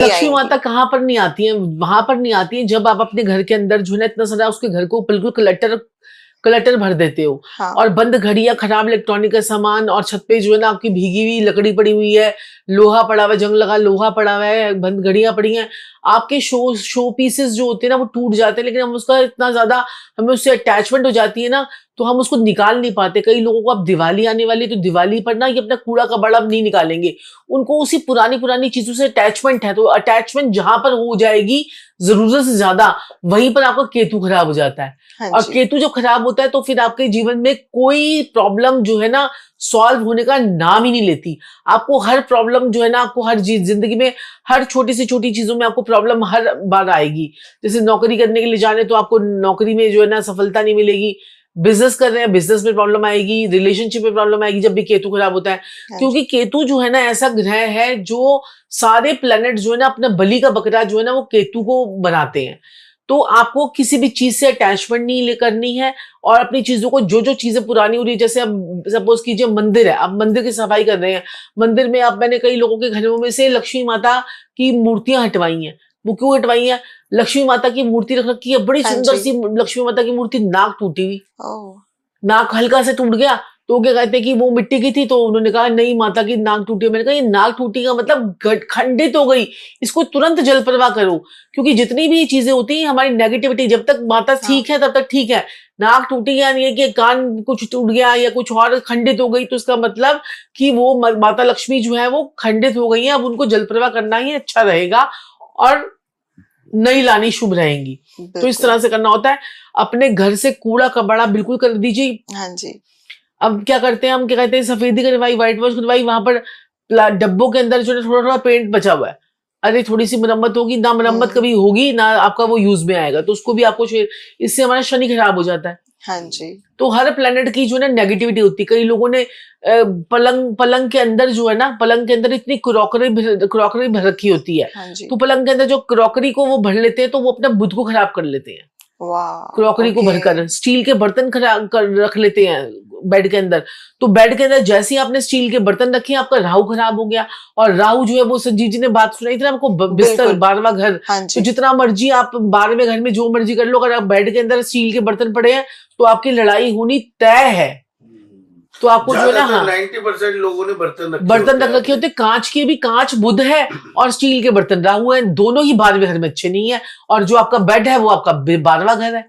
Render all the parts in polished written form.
लक्ष्मी माता कहाँ पर नहीं आती है? वहां पर नहीं आती है जब आप अपने घर के अंदर जो है इतना सारा उसके घर को बिल्कुल क्लटर भर देते हो। हाँ। और बंद घड़ियां, खराब इलेक्ट्रॉनिक का सामान, और छत पे जो है ना आपकी भीगी हुई लकड़ी पड़ी हुई है, लोहा पड़ा हुआ है, जंग लगा लोहा पड़ा हुआ है, बंद घड़ियां पड़ी हैं, आपके शो पीसेस जो होते हैं ना वो टूट जाते हैं, लेकिन हम उसका इतना ज्यादा हमें उससे अटैचमेंट हो जाती है ना, तो हम उसको निकाल नहीं पाते। कई लोगों को अब दिवाली आने वाली है तो दिवाली पर ना ये अपना कूड़ा कबाड़ा अब नहीं निकालेंगे, उनको उसी पुरानी पुरानी चीजों से अटैचमेंट है। तो अटैचमेंट जहां पर हो जाएगी जरूरत से ज्यादा, वहीं पर आपका केतु खराब हो जाता है। हाँ और जी। केतु जब खराब होता है तो फिर आपके जीवन में कोई प्रॉब्लम जो है ना सॉल्व होने का नाम ही नहीं लेती। आपको हर प्रॉब्लम जो है ना, आपको हर चीज जिंदगी में हर छोटी से छोटी चीजों में आपको प्रॉब्लम हर बार आएगी। जैसे नौकरी करने के लिए जाने तो आपको नौकरी में जो है ना सफलता नहीं मिलेगी, बिजनेस कर रहे हैं बिजनेस में प्रॉब्लम आएगी, रिलेशनशिप में प्रॉब्लम आएगी जब भी केतु खराब होता है। क्योंकि केतु जो है ना ऐसा ग्रह है जो सारे प्लैनेट जो है ना अपना बलि का बकरा जो है ना वो केतु को बनाते हैं। तो आपको किसी भी चीज से अटैचमेंट नहीं करनी है, और अपनी चीजों को जो जो चीजें पुरानी हो रही है, जैसे अब सपोज कीजिए मंदिर है, आप मंदिर की सफाई कर रहे हैं, मंदिर में आप मैंने कई लोगों के घरों में से लक्ष्मी माता की मूर्तियां हटवाई हैं। वो क्यों हटवाई हैं? लक्ष्मी माता की मूर्ति रख रखी है, बड़ी सुंदर सी लक्ष्मी माता की मूर्ति, नाक टूटी हुई, नाक हल्का से टूट गया, तो क्या कहते हैं कि वो मिट्टी की थी, तो उन्होंने कहा नहीं माता की नाक टूटी है। मैंने कहा ये नाक टूटी का मतलब खंडित हो गई, इसको तुरंत जल प्रवाह करो। क्योंकि जितनी भी चीजें होती हैं हमारी नेगेटिविटी, जब तक माता ठीक है तब तक ठीक है। नाक टूटी या नहीं है कि कान कुछ टूट गया या कुछ और खंडित हो गई, तो इसका मतलब कि वो माता लक्ष्मी जो है वो खंडित हो गई है, अब उनको जल प्रवाह करना ही अच्छा रहेगा और नई लानी शुभ रहेंगी। तो इस तरह से करना होता है। अपने घर से कूड़ा कबाड़ा बिल्कुल कर दीजिए। हाँ जी। अब क्या करते हैं हम, क्या कहते हैं, सफेदी करवाई, व्हाइट वॉश करवाई, वहां पर डब्बों के अंदर जो है थोड़ा थोड़ा पेंट बचा हुआ है, अरे थोड़ी सी मरम्मत होगी ना, मरम्मत कभी होगी ना आपका वो यूज में आएगा, तो उसको भी आपको, इससे हमारा शनि खराब हो जाता है। हाँ जी। तो हर प्लेनेट की जो है ना नेगेटिविटी होती है। कई लोगों ने पलंग के अंदर जो है ना, पलंग के अंदर इतनी क्रॉकरी भर रखी होती है। हाँ जी। तो पलंग के अंदर जो क्रॉकरी को वो भर लेते हैं तो वो अपना बुद्ध को खराब कर लेते हैं। क्रॉकरी को भरकर स्टील के बर्तन रख लेते हैं बेड के अंदर। तो बेड के अंदर जैसे ही आपने स्टील के बर्तन रखे, आपका राहु खराब हो गया। और राहु जो है वो संजीव जी ने बात सुनाई थी ना आपको, बिस्तर 12वां घर। तो जितना मर्जी आप 12वें घर में जो मर्जी कर लो, अगर आप बेड के अंदर स्टील के बर्तन पड़े हैं तो आपकी लड़ाई होनी तय है। तो आपको जो है ना, हाँ, 90% लोगों ने बर्तन रख रखे होते। कांच के भी, कांच बुध है और स्टील के बर्तन राहु है, दोनों ही 12वें घर में अच्छे नहीं है। और जो आपका बेड है वो आपका 12वां घर है।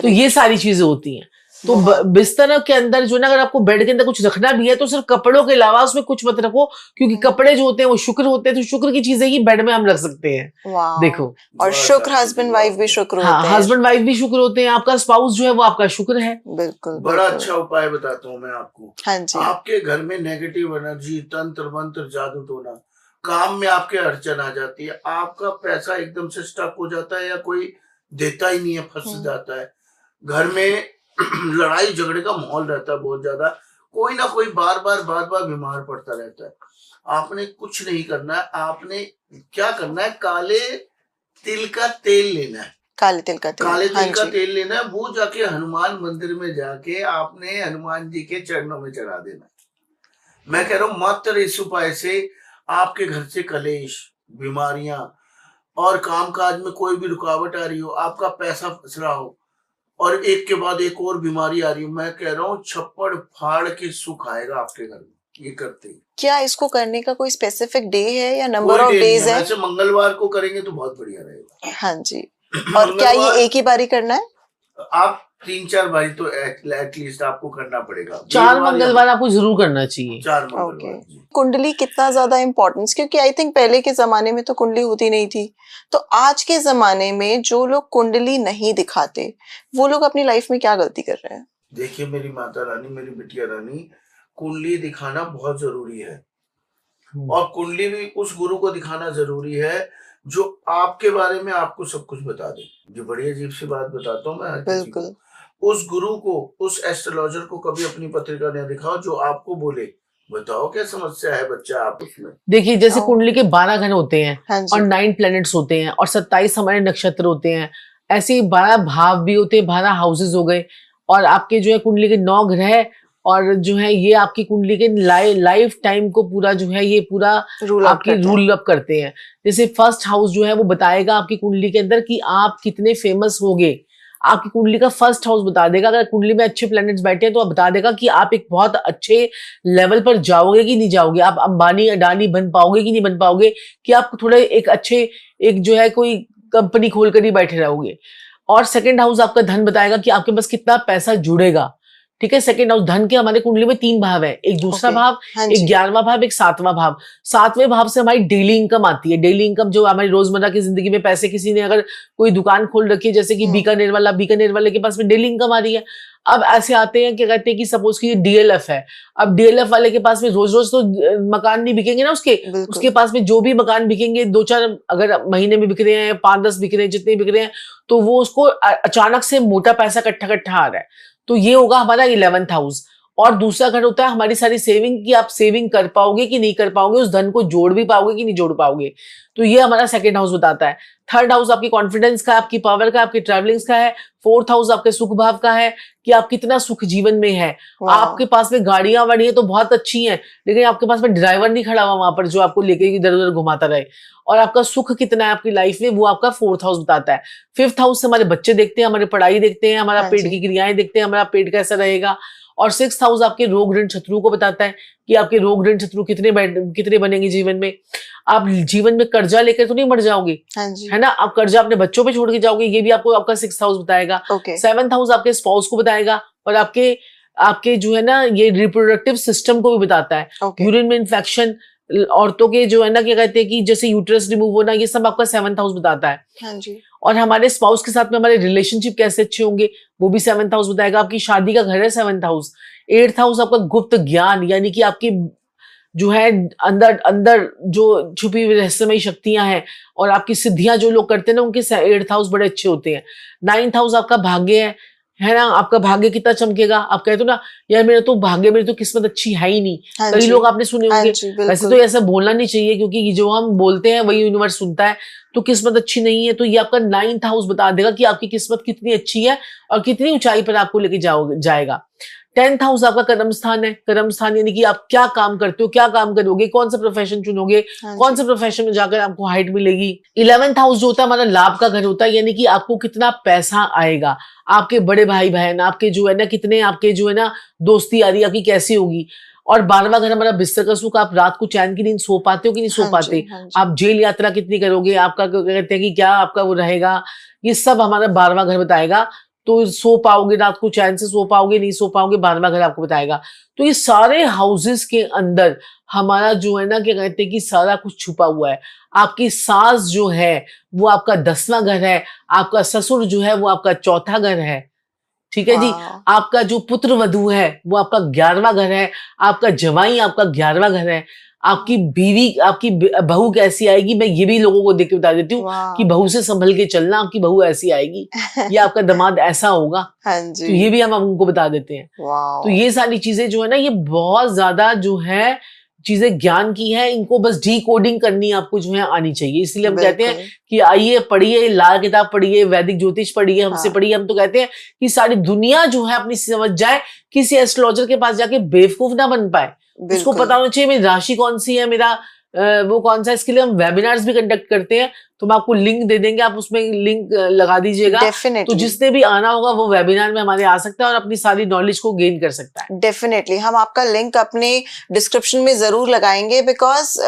तो ये सारी चीजें होती हैं। तो बिस्तर के अंदर जो ना, अगर आपको बेड के अंदर कुछ रखना भी है तो सिर्फ कपड़ों के अलावा उसमें कुछ मत रखो, क्योंकि कपड़े जो होते हैं वो शुक्र होते हैं, तो शुक्र की चीजें ही बेड में हम रख सकते हैं। देखो, और शुक्र हस्बैंड वाइफ भी शुक्र होते हैं। हाँ, हस्बैंड वाइफ भी शुक्र होते हैं। आपका स्पाउस जो है वो आपका शुक्र है। बिल्कुल। बड़ा अच्छा उपाय बताता हूँ मैं आपको। हाँ जी। आपके घर में नेगेटिव एनर्जी, तंत्र मंत्र, जादू टोना, काम में आपके अड़चन आ जाती है, आपका पैसा एकदम से स्टक हो जाता है या कोई देता ही नहीं है, फंस जाता है, घर में लड़ाई झगड़े का माहौल रहता है बहुत ज्यादा, कोई ना कोई बार बार बीमार पड़ता रहता है। आपने कुछ नहीं करना है, आपने क्या करना है, काले तिल का तेल लेना है। काले तिल का तेल लेना है। वो जाके हनुमान मंदिर में जाके आपने हनुमान जी के चरणों में चढ़ा देना है। मैं कह रहा हूँ मात्र इस उपाय से आपके घर से कलेश, बीमारियां और कामकाज में कोई भी रुकावट आ रही हो, आपका पैसा फंस रहा हो और एक के बाद एक और बीमारी आ रही है, मैं कह रहा हूँ छप्पड़ फाड़ के सुख आएगा आपके घर में। ये करते ही। क्या इसको करने का कोई स्पेसिफिक डे है या नंबर ऑफ डेज है? वैसे मंगलवार को करेंगे तो बहुत बढ़िया रहेगा। हाँ जी। और क्या ये एक ही बारी करना है? आप 3-4 बारी तो एटलीस्ट आपको करना पड़ेगा। 4 मंगलवार आपको जरूर करना चाहिए। 4 मंगलवार। कुंडली कितना ज्यादा इम्पोर्टेंस, क्योंकि आई थिंक पहले के जमाने में तो कुंडली होती नहीं थी, तो आज के जमाने में जो लोग कुंडली नहीं दिखाते वो लोग अपनी लाइफ में क्या गलती कर रहे हैं? देखिए मेरी माता रानी, मेरी बिटिया रानी, कुंडली दिखाना बहुत जरूरी है। और कुंडली भी उस गुरु को दिखाना जरूरी है जो आपके बारे में आपको सब कुछ बता दे। जो बड़ी अजीब सी बात बताता हूँ मैं हर किसी को, उस गुरु को, उस एस्ट्रोलॉजर को कभी अपनी पत्रिका न दिखाओ जो आपको बोले बताओ क्या समस्या है बच्चा आप उसमें। देखिए, जैसे कुंडली के 12 घन होते हैं और 9 प्लैनेट्स होते हैं और 27 हमारे नक्षत्र होते हैं, ऐसे 12 भाव भी होते हैं, 12 हाउसेस हो गए, और आपके जो है कुंडली के 9 ग्रह और जो है ये आपकी कुंडली के लाइफ टाइम को पूरा जो है ये पूरा आपकी रूल अप करते हैं। जैसे फर्स्ट हाउस जो है वो बताएगा आपकी कुंडली के अंदर कि आप कितने फेमस होगे। आपकी कुंडली का फर्स्ट हाउस बता देगा। अगर कुंडली में अच्छे प्लैनेट्स बैठे हैं तो आप बता देगा कि आप एक बहुत अच्छे लेवल पर जाओगे कि नहीं जाओगे, आप अंबानी अडानी बन पाओगे कि नहीं बन पाओगे, कि आप थोड़े एक अच्छे एक जो है कोई कंपनी खोलकर ही बैठे रहोगे। और सेकंड हाउस आपका धन बताएगा कि आपके पास कितना पैसा जुड़ेगा। ठीक है, सेकंड हाउस धन के हमारे कुंडली में 3 भाव है, एक दूसरा भाव, एक 11वां भाव, एक 7वां भाव। 7वें भाव से हमारी डेली इनकम आती है। डेली इनकम जो हमारी रोजमर्रा की जिंदगी में पैसे, किसी ने अगर कोई दुकान खोल रखी है जैसे कि बीकानेर वाले के पास में डेली इनकम आ रही है। अब ऐसे आते हैं, क्या कहते हैं कि सपोज की डीएलएफ है, अब डीएलएफ वाले के पास में रोज रोज तो मकान नहीं बिकेंगे ना उसके पास में जो भी मकान बिकेंगे 2-4 अगर महीने में बिक रहे हैं, 5-10 बिक रहे हैं, जितने बिक रहे हैं, तो वो उसको अचानक से मोटा पैसा इकट्ठा आ रहा है। तो ये होगा हमारा 11th हाउस। और दूसरा घर होता है हमारी सारी सेविंग, कि आप सेविंग कर पाओगे कि नहीं कर पाओगे, उस धन को जोड़ भी पाओगे कि नहीं जोड़ पाओगे। तो ये हमारा सेकंड हाउस बताता है। थर्ड हाउस आपकी कॉन्फिडेंस का, आपकी पावर का, आपकी ट्रैवलिंग्स का है। फोर्थ हाउस आपके सुख भाव का है, कि आप कितना सुख जीवन में है। आपके पास में गाड़ियां वाड़ियां तो बहुत अच्छी हैं, लेकिन आपके पास में ड्राइवर नहीं खड़ा हुआ वहां पर जो आपको लेके इधर उधर घुमाता रहे। और आपका सुख कितना है आपकी लाइफ में, वो आपका फोर्थ हाउस बताता है। फिफ्थ हाउस से हमारे बच्चे देखते हैं, हमारी पढ़ाई देखते हैं, हमारा पेट की क्रियाएं देखते हैं, हमारा पेट कैसा रहेगा। और सिक्स्थ हाउस आपके रोग ऋण शत्रु को बताता है कि आपके रोग ऋण शत्रु कितने बनेंगे जीवन में। आप जीवन में कर्जा लेकर तो नहीं मर जाओगे, है ना, आप कर्जा अपने बच्चों पे छोड़ के जाओगे, ये भी आपको आपका सिक्स्थ हाउस बताएगा। सेवंथ हाउस आपके स्पाउस को बताएगा, और आपके जो है ना ये रिप्रोडक्टिव सिस्टम को भी बताता है। यूरिन में इन्फेक्शन, औरतों के जो है ना क्या कहते हैं कि जैसे यूट्रस रिमूव होना, ये सब आपका सेवंथ हाउस बताता है। हाँ जी। और हमारे स्पाउस के साथ में हमारे रिलेशनशिप कैसे अच्छे होंगे, वो भी सेवंथ हाउस बताएगा। आपकी शादी का घर है सेवंथ हाउस। एट्थ हाउस आपका गुप्त ज्ञान, यानी कि आपकी जो है अंदर जो छुपी हुई रहस्यमयी शक्तियां हैं और आपकी सिद्धियां जो लोग करते हैं ना, उनके एट्थ हाउस बड़े अच्छे होते हैं। नाइन्थ हाउस आपका भाग्य है ना, आपका भाग्य कितना चमकेगा। आप कहते हो ना यार मेरी तो किस्मत अच्छी है ही नहीं। कई लोग आपने सुने होंगे। वैसे तो ऐसा बोलना नहीं चाहिए, क्योंकि जो हम बोलते हैं वही यूनिवर्स सुनता है। तो किस्मत अच्छी नहीं है, तो ये आपका 9th हाउस बता देगा कि आपकी किस्मत कितनी अच्छी है और कितनी ऊंचाई पर आपको लेके जाएगा। 10th हाउस आपका कर्म स्थान है। कर्म स्थान यानी कि आप क्या काम करते हो, क्या काम करोगे, कौन सा प्रोफेशन चुनोगे, कौन से प्रोफेशन में जाकर आपको हाइट मिलेगी। 11th हाउस जो होता है हमारा लाभ का घर होता है, यानी कि आपको कितना पैसा आएगा, आपके बड़े भाई बहन, आपके जो है ना कितने आपके जो है ना दोस्ती यारी आपकी कैसी होगी। और 12वां घर हमारा बिस्तर का सुख, आप रात को चैन की नींद सो पाते हो कि नहीं सो पाते। आप जेल यात्रा कितनी करोगे, आपका कहते हैं कि क्या आपका वो रहेगा, ये सब हमारा 12वां घर बताएगा। तो सो पाओगे, रात को चैन से सो पाओगे, नहीं सो पाओगे, 12वां घर आपको बताएगा। तो ये सारे हाउसेस के अंदर हमारा जो है ना क्या कहते हैं कि सारा कुछ छुपा हुआ है। आपकी सास जो है वो आपका 10वां घर है, आपका ससुर जो है वो आपका 4था घर है। ठीक है जी। आपका जो पुत्र वधू है वो आपका 11वां घर है, आपका जवाई आपका 11वां घर है। आपकी बीवी, आपकी बहू कैसी आएगी, मैं ये भी लोगों को देख के बता देती हूँ कि बहू से संभल के चलना, आपकी बहू ऐसी आएगी या आपका दामाद ऐसा होगा। तो ये भी हम उनको बता देते हैं। तो ये सारी चीजें जो है ना, ये बहुत ज्यादा जो है चीजें ज्ञान की है, इनको बस डी कोडिंग करनी आपको जो है आनी चाहिए। इसलिए हम कहते हैं कि आइए पढ़िए, लाल किताब पढ़िए, वैदिक ज्योतिष पढ़िए, हमसे पढ़िए। हम तो कहते हैं कि सारी दुनिया जो है अपनी समझ जाए, किसी एस्ट्रोलॉजर के पास जाके बेवकूफ ना बन पाए। उसको पता होना चाहिए मेरी राशि कौन सी है, मेरा वो कौन सा। इसके लिए हम वेबिनार्स भी कंडक्ट करते हैं, तो हम आपको लिंक दे देंगे, आप उसमें लिंक लगा दीजिएगा। तो जिसने भी आना होगा वो वेबिनार में हमारे आ सकता है और अपनी सारी नॉलेज को गेन कर सकता है। डेफिनेटली हम आपका लिंक अपने डिस्क्रिप्शन में जरूर लगाएंगे, बिकॉज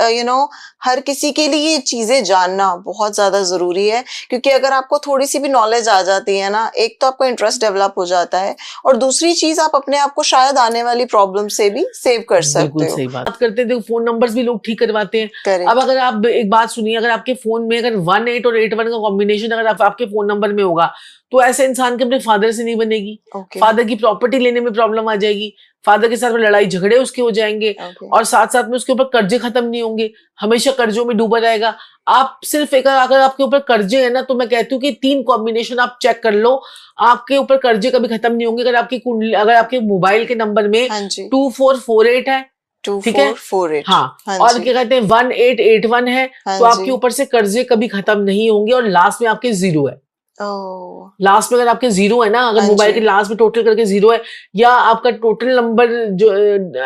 हर किसी के लिए ये चीजें जानना बहुत ज्यादा जरूरी है। क्योंकि अगर आपको थोड़ी सी भी नॉलेज आ जाती है ना, एक तो आपका इंटरेस्ट डेवलप हो जाता है, और दूसरी चीज आप अपने आप को शायद आने वाली प्रॉब्लम से भी सेव कर सकते हो। सही बात करते थे। फोन नंबर्स भी लोग ठीक करवाते हैं। अब अगर आप एक बात सुनिए, अगर आपके फोन में अगर 18 और 81 का कॉम्बिनेशन अगर आपके फोन नंबर में होगा, तो ऐसे इंसान के अपने फादर से नहीं बनेगी। फादर की प्रॉपर्टी लेने में प्रॉब्लम आ जाएगी, फादर के साथ में लड़ाई झगड़े उसके हो जाएंगे, और साथ साथ में उसके ऊपर कर्जे खत्म नहीं होंगे, हमेशा कर्जों में डूबा रहेगा। आप सिर्फ अगर आपके ऊपर कर्जे है ना, तो मैं कहती हूँ कि 3 कॉम्बिनेशन आप चेक कर लो, आपके ऊपर कर्जे कभी खत्म नहीं होंगे। अगर आपके मोबाइल के नंबर में 2448 है, ठीक है, 2448, हाँ, और क्या कहते हैं 1881 है, तो आपके ऊपर से कर्जे कभी खत्म नहीं होंगे, और लास्ट में आपके 0 है। ओह, लास्ट में अगर आपके 0 है ना, अगर हाँ मोबाइल जी। के लास्ट में टोटल करके 0 है, या आपका टोटल नंबर जो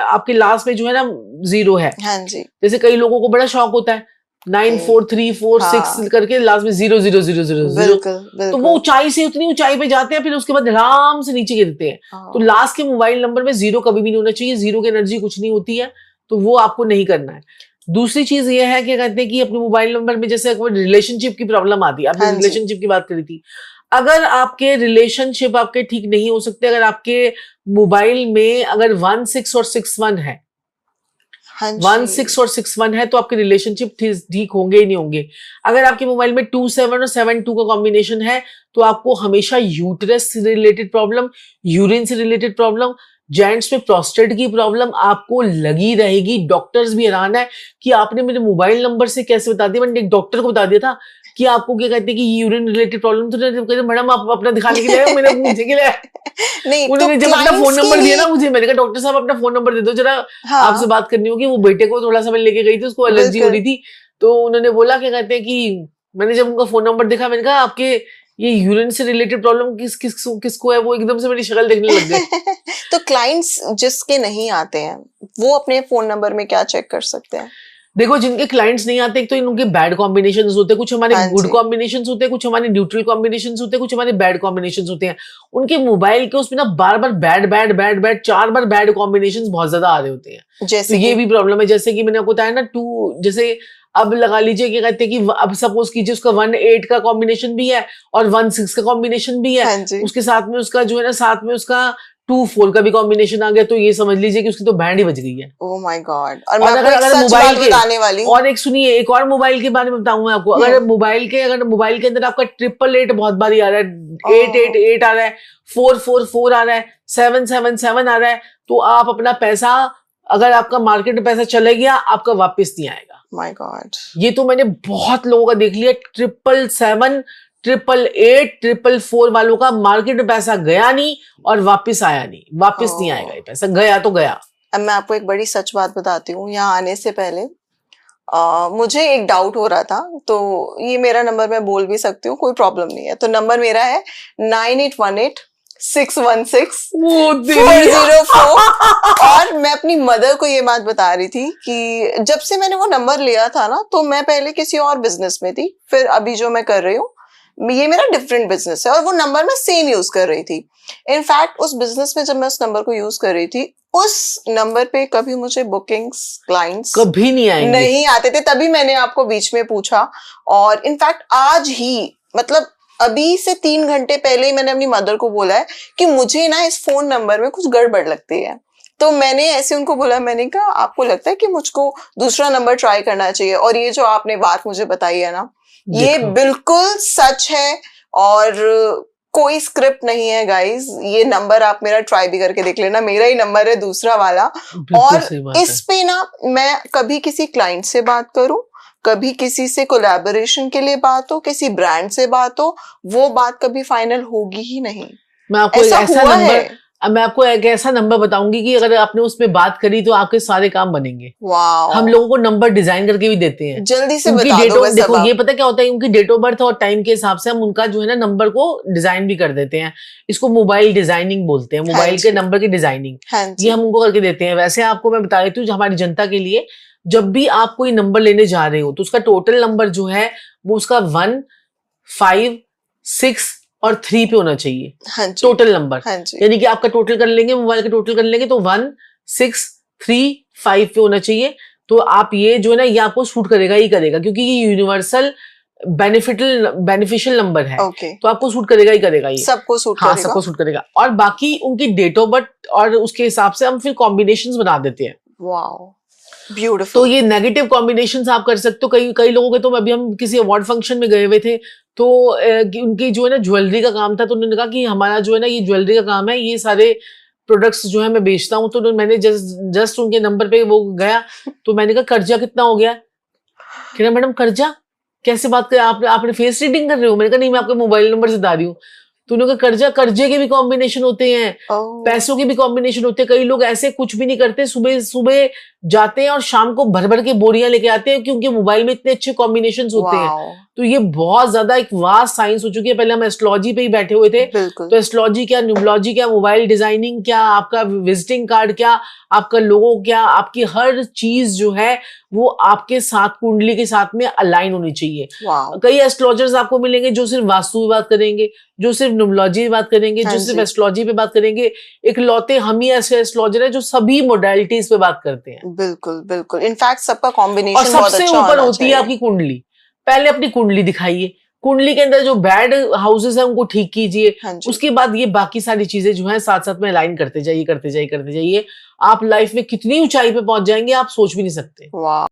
आपके लास्ट में जो है ना 0 है, हाँ जी। जैसे कई लोगों को बड़ा शौक होता है 94346 हाँ, करके लास्ट में 00000, बिल्कुल तो वो बिल्कुल। ऊंचाई से उतनी ऊंचाई पे जाते हैं, फिर उसके बाद आराम से नीचे गिरते हैं। तो हाँ, लास्ट के मोबाइल नंबर में 0 कभी भी नहीं होना चाहिए, 0 की एनर्जी कुछ नहीं होती है, तो वो आपको नहीं करना है। दूसरी चीज ये है कि कहते हैं कि अपने मोबाइल नंबर में जैसे रिलेशनशिप की प्रॉब्लम आती है, आपने हाँ जी। रिलेशनशिप की बात करी थी, अगर आपके रिलेशनशिप आपके ठीक नहीं हो सकते, अगर आपके मोबाइल में अगर 16 और 61 है, हाँ 16 जी। और 61 है, तो आपके रिलेशनशिप ठीक होंगे ही नहीं होंगे। अगर आपके मोबाइल में 27 और 72 का कॉम्बिनेशन है, तो आपको हमेशा यूटरस से रिलेटेड प्रॉब्लम, यूरिन से रिलेटेड प्रॉब्लम, जेंट्स में प्रोस्टेट की प्रॉब्लम आपको लगी रहेगी। डॉक्टर्स भी हैरान है कि आपने मेरे मोबाइल नंबर से कैसे बता दिया। मैंने एक डॉक्टर को बता दिया था कि आपको क्या कहते हैं कि यूरिन रिलेटेड प्रॉब्लम, तो कहते मैडम आप अपना दिखाने के लिए आए हो, मैंने पूछने के लिए आए? नहीं तो उन्होंने जब अपना फोन क्लाइंट्स के नंबर दिया लिए, ना मुझे, मैंने कहा डॉक्टर साहब अपना फोन नंबर दे दो जरा, आपसे हाँ बात करनी होगी। वो बेटे को थोड़ा सा मैं लेके गई थी, उसको एलर्जी हो बिल्कुल। रही थी, तो उन्होंने बोला क्या कहते हैं कि मैंने जब उनका फोन नंबर देखा, मैंने कहा आपके ये यूरिन से रिलेटेड प्रॉब्लम किसको है, वो एकदम से मेरी शक्ल देखने लग गए। तो क्लाइंट्स जिसके नहीं आते हैं वो अपने फोन नंबर में क्या चेक कर सकते हैं? देखो, जिनके क्लाइंट्स नहीं आते, एक तो इनके बैड कॉम्बिनेशन होते हैं, कुछ हमारे हाँ गुड जी। कॉम्बिनेशन होते हैं, कुछ हमारे न्यूट्रल कॉम्बिनेशन होते हैं, कुछ हमारे बैड कॉम्बिनेशन होते हैं। उनके मोबाइल के उसमें ना बार बार बैड बैड बैड बैड 4 बार बैड कॉम्बिनेशन बहुत ज्यादा आ रहे होते हैं, तो जैसे ये कि भी प्रॉब्लम है। जैसे कि मैंने आपको बताया ना 2, जैसे अब लगा लीजिए क्या कहते हैं कि अब सपोज कीजिए उसका 1-8 का कॉम्बिनेशन भी है और 1-6 का कॉम्बिनेशन भी है, हाँ जी। उसके साथ में उसका जो है ना, साथ में उसका 2-4 का भी कॉम्बिनेशन आ गया, तो ये समझ लीजिए कि उसकी तो बैंड ही बज गई है। Oh my God. और मैं और आपको एक अगर सच मोबाइल बात के, बताने वाली हूँ। और एक सुनिए, एक और मोबाइल के बारे में बताऊं मैं आपको, अगर मोबाइल के अंदर आपका 888 बहुत बारी आ रहा है, 888 आ रहा है, 444 आ रहा है, 777 आ रहा है, तो आप अपना पैसा, अगर आपका मार्केट में पैसा चले गया, आपका वापस नहीं आएगा। My God. ये तो मैंने बहुत लोगों का देख लिया, 777, 888, 444 वालों का मार्केट में पैसा गया नहीं और वापस आया नहीं, वापस नहीं आएगा, ये पैसा गया तो गया। अब मैं आपको एक बड़ी सच बात बताती हूँ। यहाँ आने से पहले मुझे एक डाउट हो रहा था, तो ये मेरा नंबर मैं बोल भी सकती हूँ, कोई प्रॉब्लम नहीं है। तो नंबर मेरा है 9818616404। और मैं अपनी मदर को ये बात बता रही थी कि जब से मैंने वो नंबर लिया था ना, तो मैं पहले किसी और बिजनेस में थी, फिर अभी जो मैं कर रही हूँ ये मेरा डिफरेंट बिजनेस है, और वो नंबर मैं सेम यूज कर रही थी। इनफैक्ट उस बिजनेस में जब मैं उस नंबर को यूज कर रही थी, उस नंबर पे कभी मुझे बुकिंग्स, क्लाइंट्स कभी नहीं आएंगे, नहीं आते थे। तभी मैंने आपको बीच में पूछा, और इनफैक्ट आज ही, मतलब अभी से 3 घंटे पहले ही मैंने अपनी मदर को बोला है कि मुझे ना इस फोन नंबर में कुछ गड़बड़ लगती है। तो मैंने ऐसे उनको बोला, मैंने कहा आपको लगता है कि मुझको दूसरा नंबर ट्राई करना चाहिए? और ये जो आपने बात मुझे बताई है ना, ये बिल्कुल सच है, और कोई स्क्रिप्ट नहीं है गाइस। ये नंबर आप मेरा ट्राई भी करके देख लेना, मेरा ही नंबर है दूसरा वाला। और इस पे ना मैं कभी किसी क्लाइंट से बात करूं, कभी किसी से कोलैबोरेशन के लिए बात हो, किसी ब्रांड से बात हो, वो बात कभी फाइनल होगी ही नहीं। मैं आपको ऐसा नंबर, अब मैं आपको एक ऐसा नंबर बताऊंगी कि अगर आपने उसमें बात करी तो आपके सारे काम बनेंगे। वाह। हम लोगों को नंबर डिजाइन करके भी देते हैं, जल्दी से उनकी बता दो। देखो ये पता क्या होता है, उनकी डेट ऑफ बर्थ और टाइम के हिसाब से हम उनका जो है ना नंबर को डिजाइन भी कर देते हैं। इसको मोबाइल डिजाइनिंग बोलते हैं, मोबाइल के नंबर की डिजाइनिंग, ये हम उनको करके देते हैं। वैसे आपको मैं बता देती हूँ हमारी जनता के लिए, जब भी आप कोई नंबर लेने जा रहे हो तो उसका टोटल नंबर जो है वो उसका 1, 5, 6 और 3 पे होना चाहिए। हाँ टोटल नंबर, यानी कि आपका टोटल कर लेंगे, मोबाइल का टोटल कर लेंगे तो 1, 6, 3, 5 पे होना चाहिए। तो आप ये जो है ना, ये आपको सूट करेगा ही करेगा, क्योंकि ये यूनिवर्सल बेनिफिशियल नंबर है। तो आपको सूट करेगा ही करेगा, ये सबको सूट करेगा। सबको सूट करेगा। और बाकी उनकी डेट ऑफ बर्थ और उसके हिसाब से हम फिर कॉम्बिनेशंस बना देते हैं। Wow, beautiful. तो ये नेगेटिव कॉम्बिनेशंस आप कर सकते हो। कई लोगों के, तो अभी हम किसी अवार्ड फंक्शन में गए हुए थे, तो उनकी जो है ना ज्वेलरी का काम था, तो उन्होंने कहा कि हमारा जो है ना ये ज्वेलरी का काम है, ये सारे प्रोडक्ट्स जो है मैं बेचता हूँ। तो मैंने जस्ट उनके नंबर पे वो गया, तो मैंने कहा कर्जा कितना हो गया? कह रहा मैडम कर्जा कैसे बात कर, आपने फेस रीडिंग कर रहे हो? मैंने कहा नहीं, मैं आपके मोबाइल नंबर से बता रही हूँ। तो उन्होंने कहा कर्जे के भी कॉम्बिनेशन होते हैं, पैसों के भी कॉम्बिनेशन होते हैं। कई लोग ऐसे कुछ भी नहीं करते, सुबह सुबह जाते हैं और शाम को भर भर के बोरियां लेके आते हैं, क्योंकि मोबाइल में इतने अच्छे कॉम्बिनेशंस होते हैं। वाओ, तो ये बहुत ज्यादा एक वास्ट साइंस हो चुकी है। पहले हम एस्ट्रोलॉजी पे ही बैठे हुए थे, बिल्कुल तो एस्ट्रोलॉजी क्या, न्यूमरोलॉजी क्या, मोबाइल डिजाइनिंग क्या, आपका विजिटिंग कार्ड क्या, आपका लोगो क्या, आपकी हर चीज जो है वो आपके साथ कुंडली के साथ में अलाइन होनी चाहिए। वाओ, कई एस्ट्रोलॉजर्स आपको मिलेंगे जो सिर्फ वास्तु पे बात करेंगे, जो सिर्फ न्यूमरोलॉजी पे बात करेंगे, हाँ जो सिर्फ जी। एस्ट्रोलॉजी पे बात करेंगे। इकलौते हम ही ऐसे एस्ट्रोलॉजर है जो सभी मोडालिटीज पे बात करते हैं। बिल्कुल बिल्कुल, इनफैक्ट सबका और कॉम्बिनेशन बहुत सबसे अच्छा ऊपर होना होती है चाहिए। आपकी कुंडली। पहले अपनी कुंडली दिखाइए, कुंडली के अंदर जो बैड हाउसेस है उनको ठीक कीजिए, हाँ जी, उसके बाद ये बाकी सारी चीजें जो है साथ साथ में अलाइन करते जाइए, करते जाइए, करते जाइए। आप लाइफ में कितनी ऊंचाई पे पहुंच जाएंगे आप सोच भी नहीं सकते। वाह।